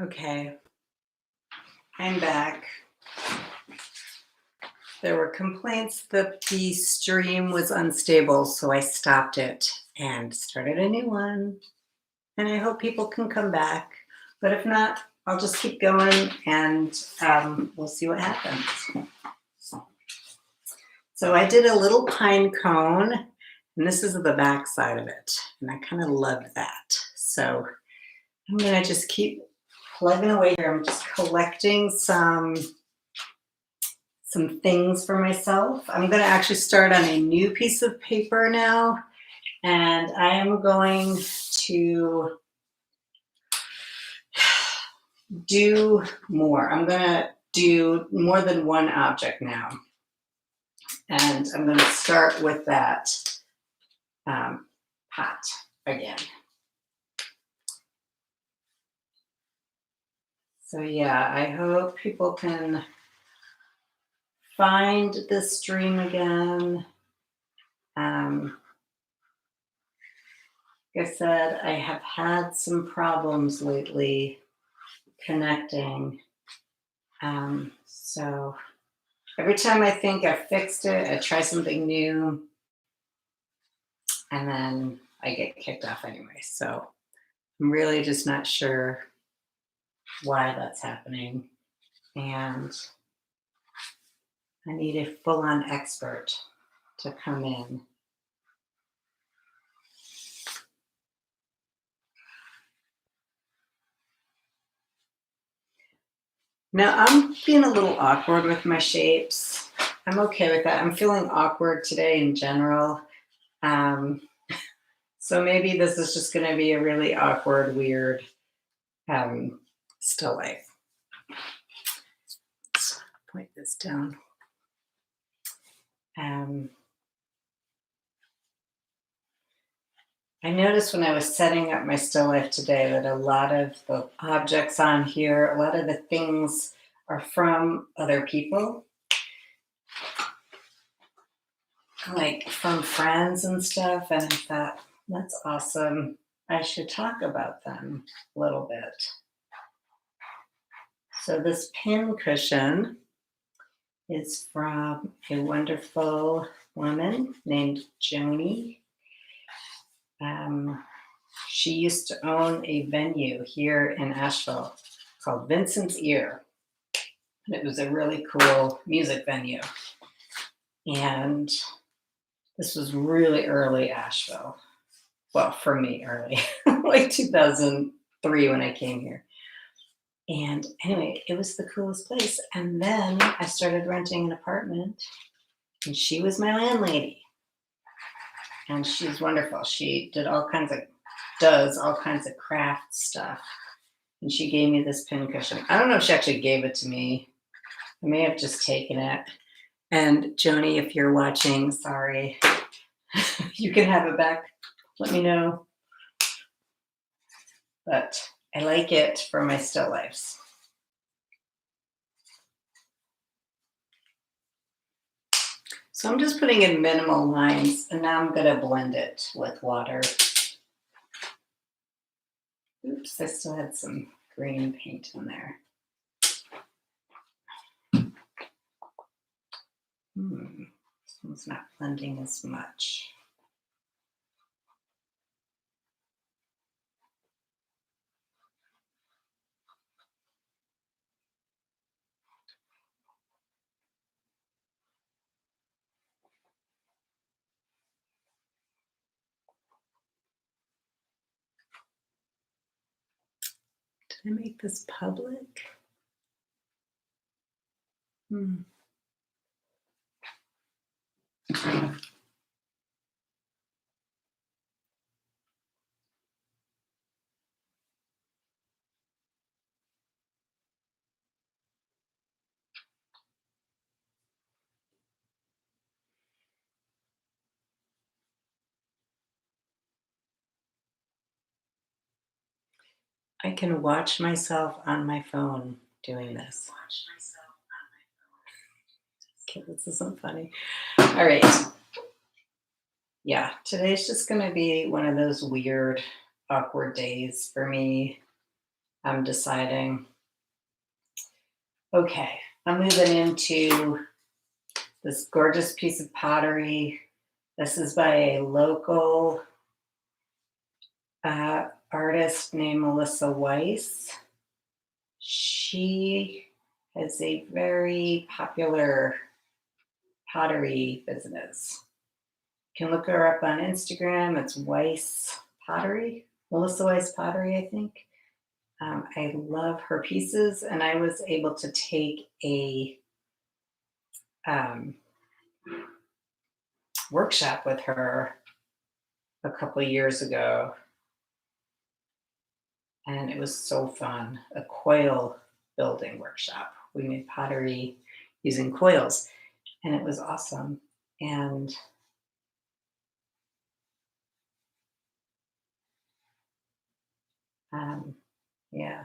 Okay, I'm back. There were complaints that the stream was unstable, so I stopped it and started a new one. And I hope people can come back. But if not, I'll just keep going and we'll see what happens. So I did a little pine cone, and this is the back side of it. And I kind of love that. So I'm going to just keep plugging away here. I'm just collecting some things for myself. I'm going to actually start on a new piece of paper now, and I am going to do more. I'm going to do more than one object now, and I'm going to start with that pot again. So yeah, I hope people can find this stream again. Like I said, I have had some problems lately connecting. So every time I think I've fixed it, I try something new, and then I get kicked off anyway. So I'm really just not sure why that's happening. And I need a full-on expert to come in. Now I'm being a little awkward with my shapes. I'm okay with that. I'm feeling awkward today in general. So maybe this is just going to be a really awkward, weird still life. Let's point this down. I noticed when I was setting up my still life today that a lot of the objects on here, a lot of the things are from other people, like from friends and stuff. And I thought, that's awesome. I should talk about them a little bit. So this pin cushion is from a wonderful woman named Joni. She used to own a venue here in Asheville called Vincent's Ear. And it was a really cool music venue. And this was really early Asheville. Well, for me, early, like 2003 when I came here. And anyway, it was the coolest place. And then I started renting an apartment, and she was my landlady. And she's wonderful. She does all kinds of craft stuff. And she gave me this pin cushion. I don't know if she actually gave it to me. I may have just taken it. And Joni, if you're watching, sorry. You can have it back. Let me know. But I like it for my still lifes. So I'm just putting in minimal lines, and now I'm going to blend it with water. Oops, I still had some green paint in there. This one's not blending as much. Did I make this public? I can watch myself on my phone doing this. Okay, this isn't funny. All right. Yeah, today's just going to be one of those weird, awkward days for me. I'm deciding. Okay, I'm moving into this gorgeous piece of pottery. This is by a local artist named Melissa Weiss. She has a very popular pottery business. You can look her up on Instagram. It's Weiss Pottery, Melissa Weiss Pottery, I think. I love her pieces, and I was able to take a um, workshop with her a couple of years ago, and it was so fun. A coil building workshop. We made pottery using coils, and it was awesome. And yeah.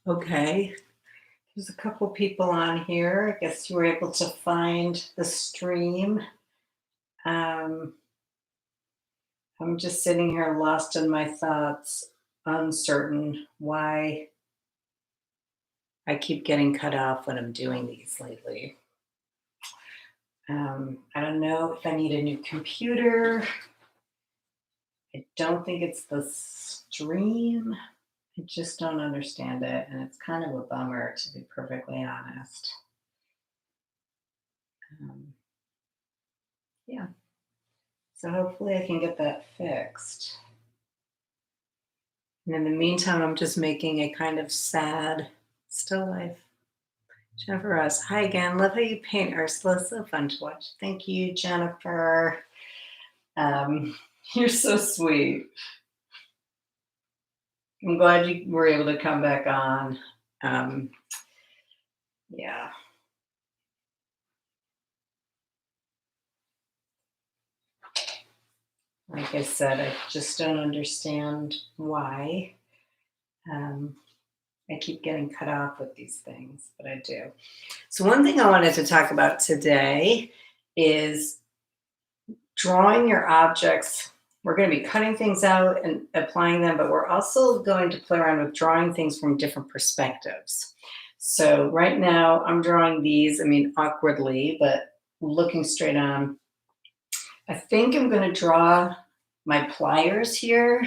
Okay. There's a couple people on here. I guess you were able to find the stream. Um, I'm just sitting here lost in my thoughts, uncertain why I keep getting cut off when I'm doing these lately. I don't know if I need a new computer. I don't think it's the stream. I just don't understand it, and it's kind of a bummer, to be perfectly honest. Um, yeah, so hopefully I can get that fixed. And in the meantime, I'm just making a kind of sad still life. Jennifer Ross, hi again. Love how you paint, Ursula. So fun to watch. Thank you, Jennifer. Um, you're so sweet. I'm glad you were able to come back on. Um, yeah. Like I said, I just don't understand why I keep getting cut off with these things, but I do. So, one thing I wanted to talk about today is drawing your objects. We're going to be cutting things out and applying them, but we're also going to play around with drawing things from different perspectives. So right now I'm drawing these, awkwardly, but looking straight on. I think I'm going to draw my pliers here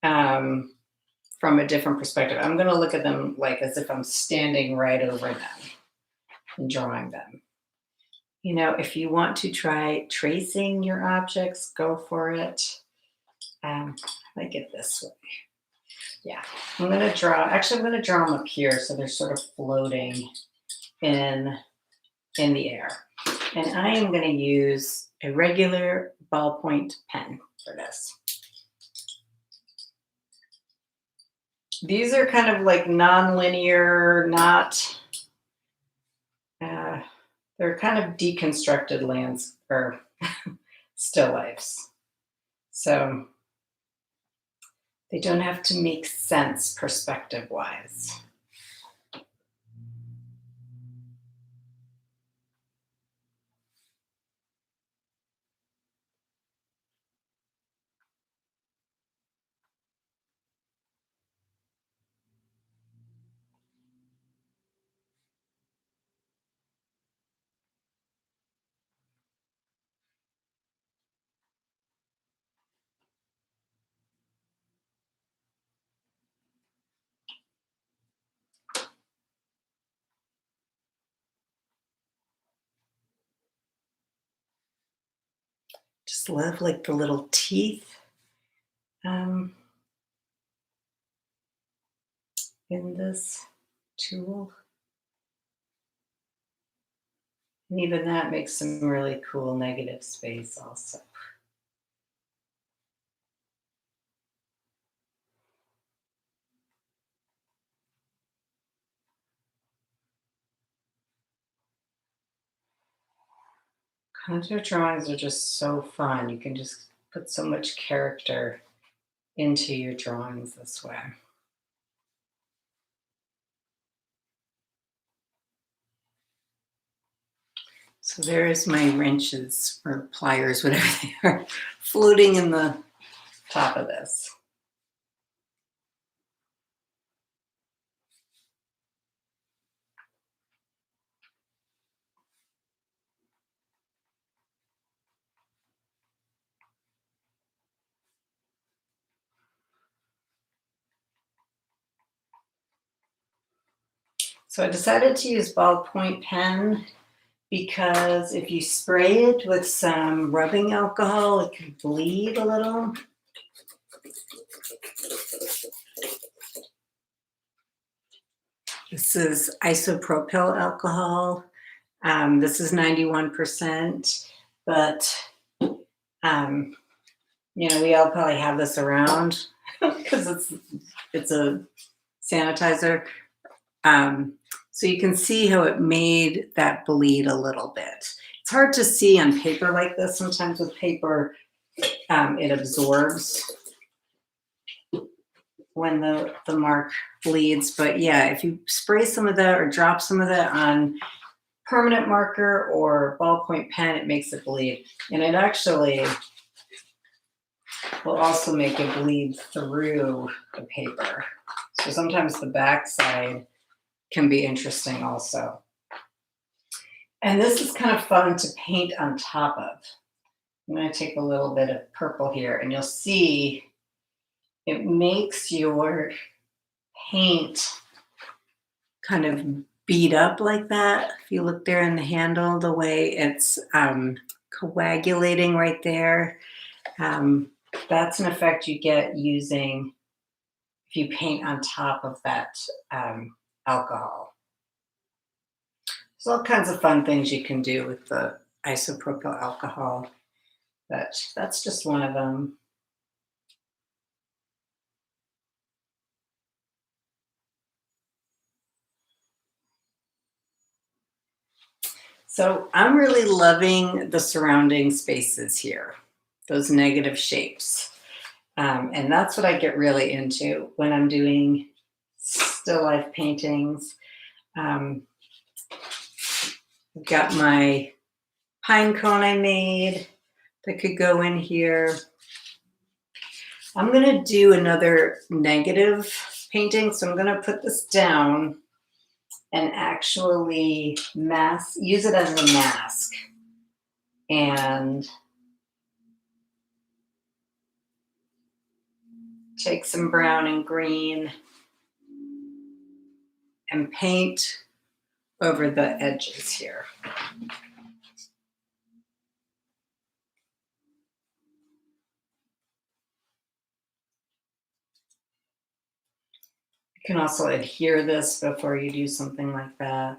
from a different perspective. I'm going to look at them like as if I'm standing right over them and drawing them. If you want to try tracing your objects, go for it. I'm like it this way. Yeah, I'm gonna draw, actually I'm gonna draw them up here so they're sort of floating in the air. And I am gonna use a regular ballpoint pen for this. These are kind of like non-linear, not, they're kind of deconstructed lands or still lifes. So they don't have to make sense perspective wise. Just love like the little teeth in this tool. And even that makes some really cool negative space also. Contour drawings are just so fun. You can just put so much character into your drawings this way. So there's my wrenches or pliers, whatever they are, floating in the top of this. So I decided to use ballpoint pen because if you spray it with some rubbing alcohol, it can bleed a little. This is isopropyl alcohol. This is 91%, but you know, we all probably have this around because it's a sanitizer. So you can see how it made that bleed a little bit. It's hard to see on paper like this. Sometimes with paper, it absorbs when the mark bleeds. But yeah, if you spray some of that or drop some of that on permanent marker or ballpoint pen, it makes it bleed. And it actually will also make it bleed through the paper. So sometimes the back side can be interesting also. And this is kind of fun to paint on top of. I'm going to take a little bit of purple here and you'll see it makes your paint kind of beat up like that. If you look there in the handle, the way it's coagulating right there, that's an effect you get using if you paint on top of that alcohol. There's all kinds of fun things you can do with the isopropyl alcohol, but that's just one of them. So I'm really loving the surrounding spaces here, those negative shapes. And that's what I get really into when I'm doing still life paintings. I've got my pine cone I made that could go in here. I'm going to do another negative painting. So I'm going to put this down and actually use it as a mask. And take some brown and green and paint over the edges here. You can also adhere this before you do something like that.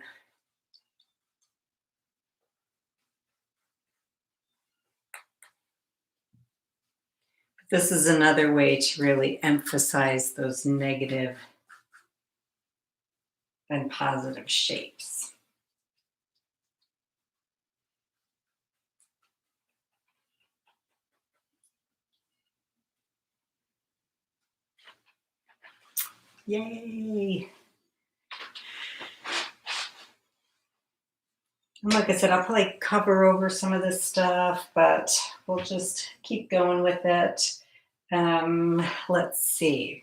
This is another way to really emphasize those negative and positive shapes. Yay! And like I said, I'll probably cover over some of this stuff, but we'll just keep going with it. Let's see.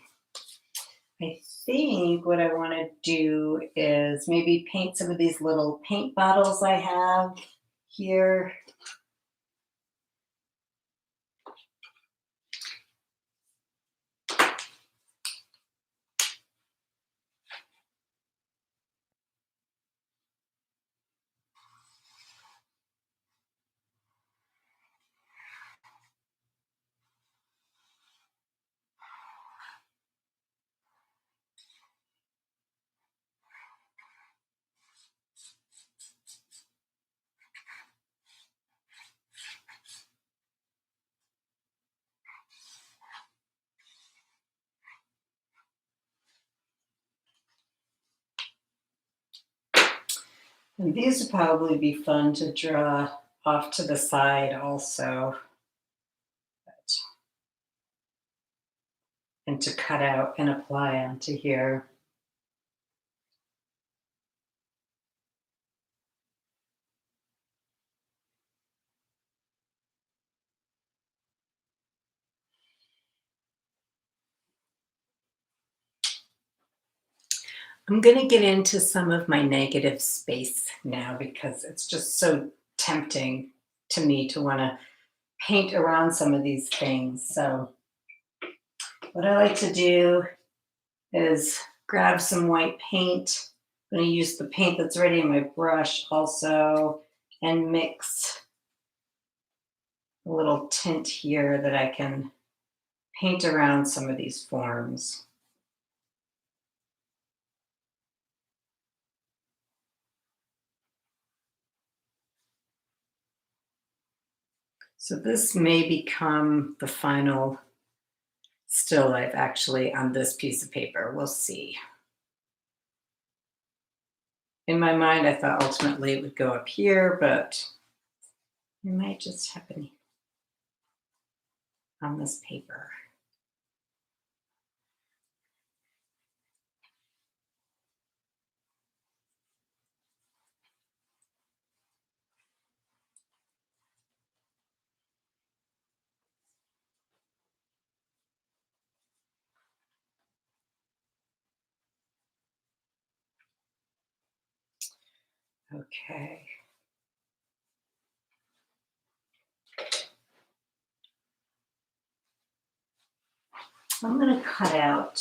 I think what I want to do is maybe paint some of these little paint bottles I have here. And these would probably be fun to draw off to the side also. And to cut out and apply onto here. I'm going to get into some of my negative space now because it's just so tempting to me to want to paint around some of these things. So what I like to do is grab some white paint. I'm going to use the paint that's ready in my brush also and mix a little tint here that I can paint around some of these forms. So this may become the final still life actually on this piece of paper. We'll see. In my mind, I thought ultimately it would go up here, but it might just happen on this paper. Okay. I'm going to cut out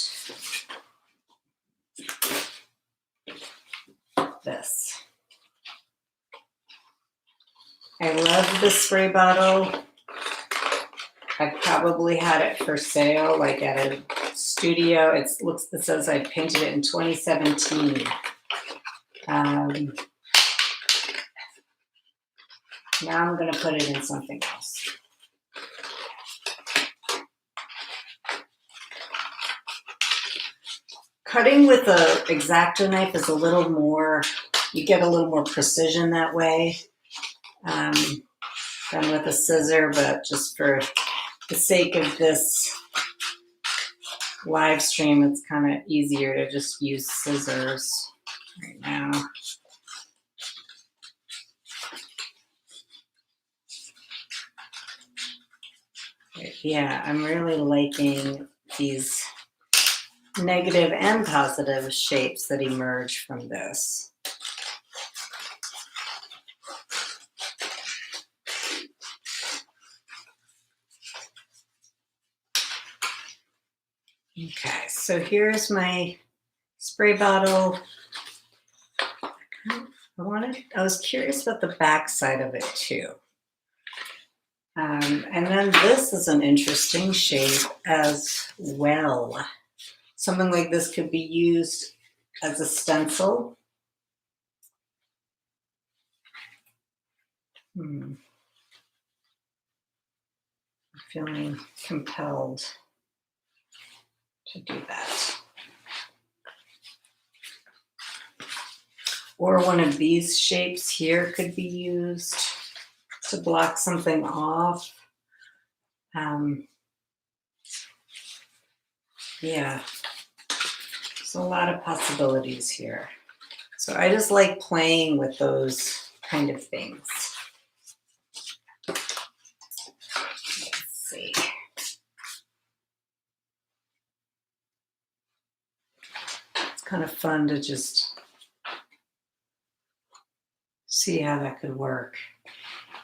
this. I love this spray bottle. I probably had it for sale, like at a studio. It says I painted it in 2017. Now I'm going to put it in something else. Cutting with an X-Acto knife is a little more, you get a little more precision that way than with a scissor, but just for the sake of this live stream, it's kind of easier to just use scissors right now. Yeah, I'm really liking these negative and positive shapes that emerge from this. Okay, so here's my spray bottle. I was curious about the back side of it too. And then this is an interesting shape as well. Something like this could be used as a stencil. I'm feeling compelled to do that. Or one of these shapes here could be used to block something off. Yeah, there's a lot of possibilities here. So I just like playing with those kind of things. Let's see. It's kind of fun to just see how that could work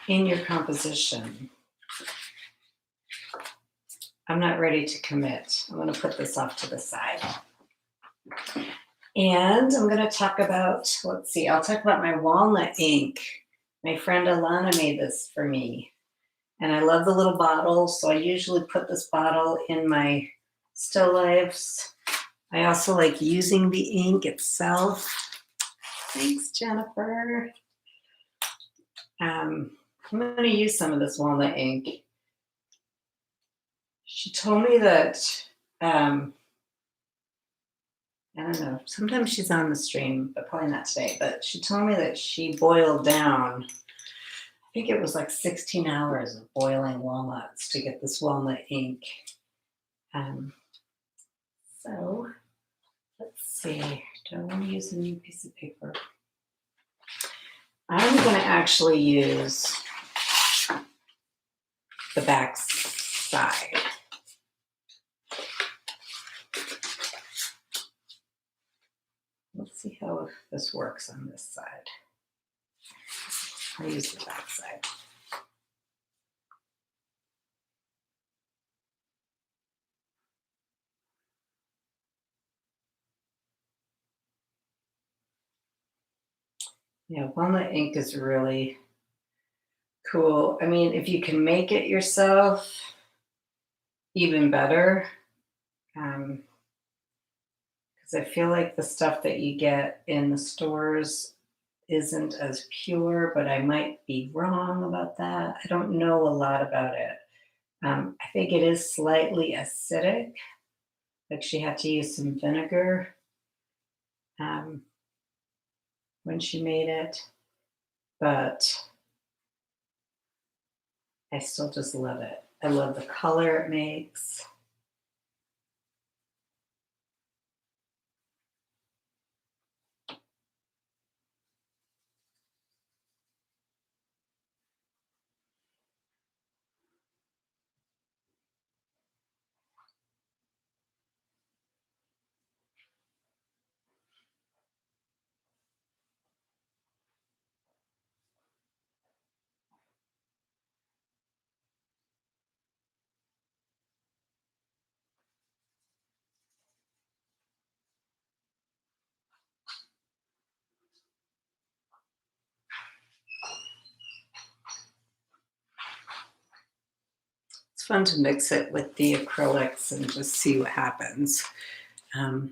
in your composition. I'm not ready to commit. I'm going to put this off to the side. And I'm going to talk about, let's see, I'll talk about my walnut ink. My friend Alana made this for me. And I love the little bottle, so I usually put this bottle in my still lifes. I also like using the ink itself. Thanks, Jennifer. I'm going to use some of this walnut ink. She told me that, I don't know, sometimes she's on the stream, but probably not today, but she told me that she boiled down, I think it was like 16 hours of boiling walnuts to get this walnut ink. So let's see, do I want to use a new piece of paper? I'm going to actually use the back side. Let's see how this works on this side. I'll use the back side. Yeah, walnut ink is really cool. I mean, if you can make it yourself, even better. Because I feel like the stuff that you get in the stores isn't as pure, but I might be wrong about that. I don't know a lot about it. I think it is slightly acidic, like she had to use some vinegar when she made it, but I still just love it. I love the color it makes. It's fun to mix it with the acrylics and just see what happens.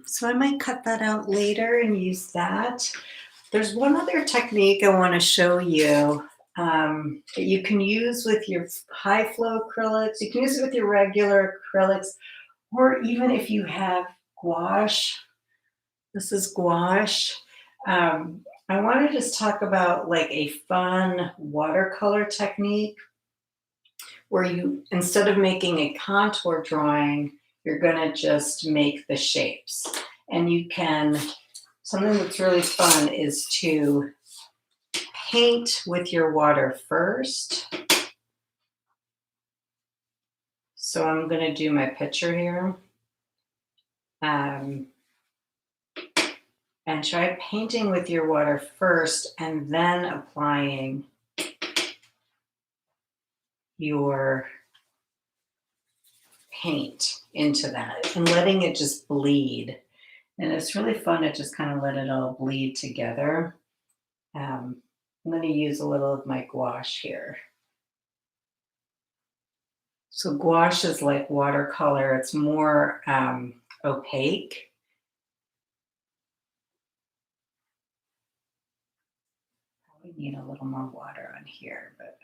So I might cut that out later and use that. There's one other technique I want to show you that you can use with your high flow acrylics. You can use it with your regular acrylics, or even if you have gouache. This is gouache. I want to just talk about like a fun watercolor technique where you, instead of making a contour drawing, you're going to just make the shapes. And you can, something that's really fun is to paint with your water first. So I'm going to do my picture here. And try painting with your water first and then applying your paint into that and letting it just bleed. And it's really fun to just kind of let it all bleed together. I'm going to use a little of my gouache here. So gouache is like watercolor. It's more opaque. Probably need a little more water on here, but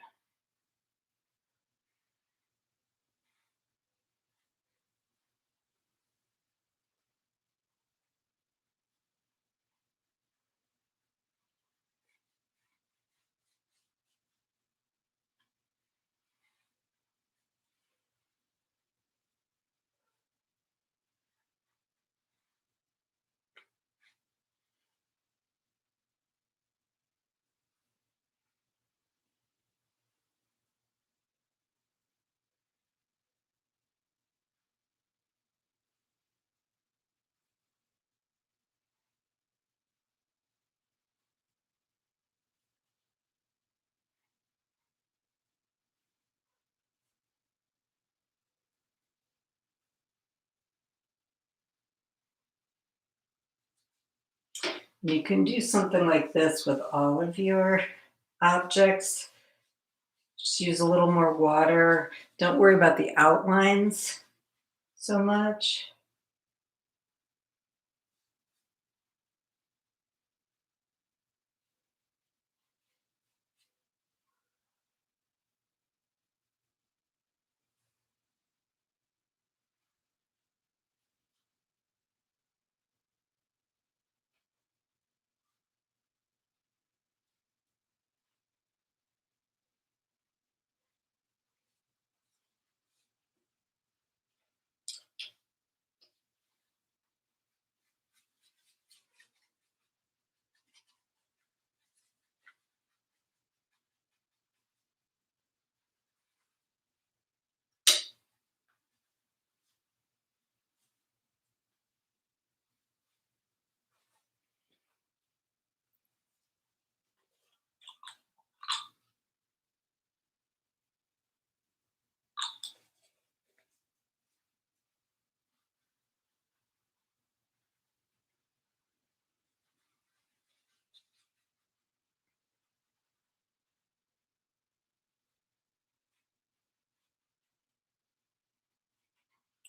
you can do something like this with all of your objects. Just use a little more water. Don't worry about the outlines so much.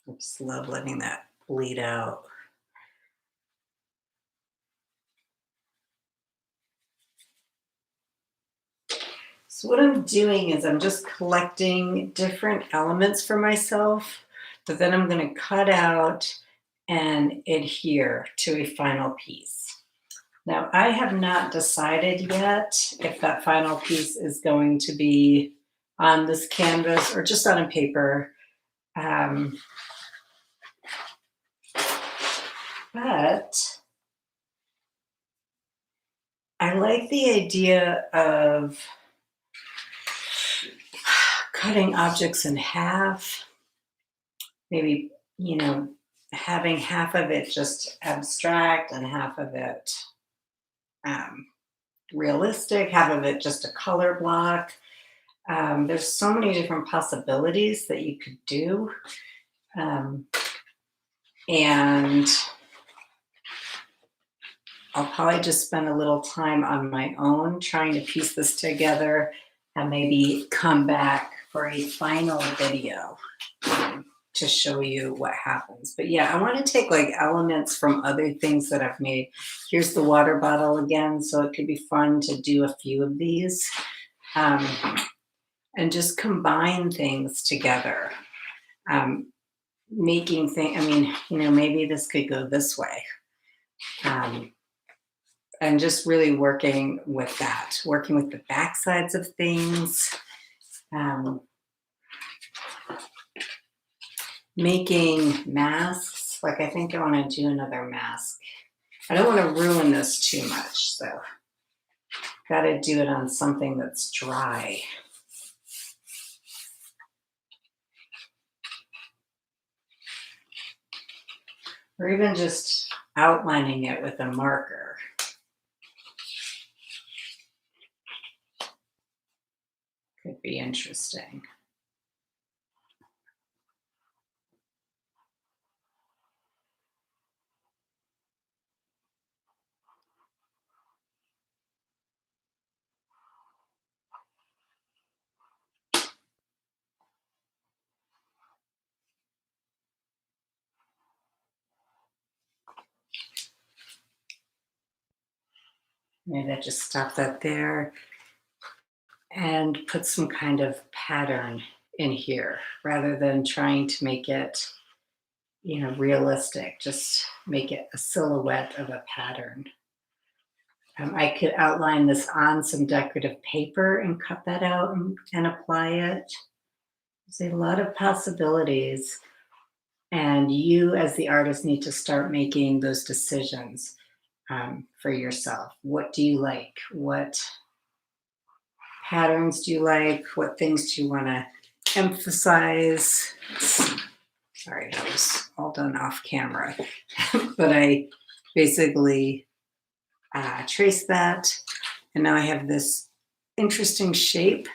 I just love letting that bleed out. So what I'm doing is I'm just collecting different elements for myself, but then I'm going to cut out and adhere to a final piece. Now, I have not decided yet if that final piece is going to be on this canvas or just on a paper. Um, but I like the idea of cutting objects in half, maybe, having half of it just abstract and half of it um, realistic, half of it just a color block. There's so many different possibilities that you could do. Um, and I'll probably just spend a little time on my own trying to piece this together and maybe come back for a final video to show you what happens. But yeah, I want to take like elements from other things that I've made. Here's the water bottle again, so it could be fun to do a few of these um, and just combine things together. Making things, I mean, maybe this could go this way. And just really working with that, working with the back sides of things, um, making masks. Like I think I want to do another mask. I don't want to ruin this too much, so got to do it on something that's dry. Or even just outlining it with a marker. Could be interesting. Maybe I just stop that there and put some kind of pattern in here rather than trying to make it, realistic. Just make it a silhouette of a pattern. I could outline this on some decorative paper and cut that out and apply it. There's a lot of possibilities, and you, as the artist, need to start making those decisions for yourself. What do you like? What patterns do you like? What things do you want to emphasize? Sorry, that was all done off camera, but I basically trace that, and now I have this interesting shape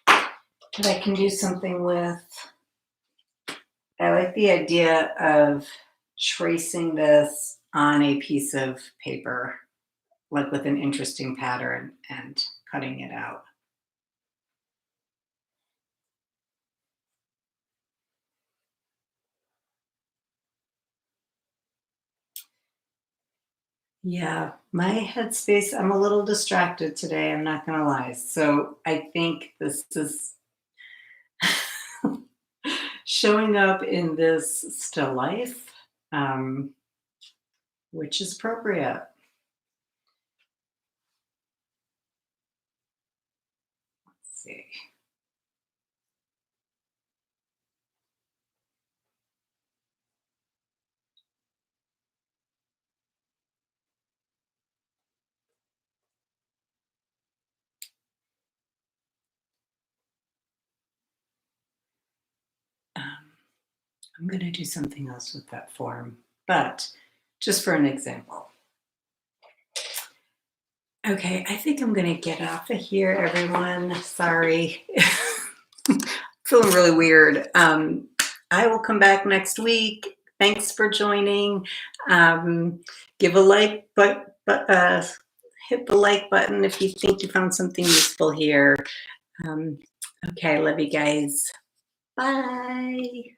that I can do something with. I like the idea of tracing this on a piece of paper, like with an interesting pattern, and cutting it out. Yeah, my headspace, I'm a little distracted today, I'm not gonna lie. So I think this is showing up in this still life, um, which is appropriate. Let's see. Um, I'm going to do something else with that form, but just for an example. Okay, I think I'm going to get off of here, everyone. Sorry. Feeling really weird. I will come back next week. Thanks for joining. Give a like, but hit the like button if you think you found something useful here. Okay, love you guys. Bye.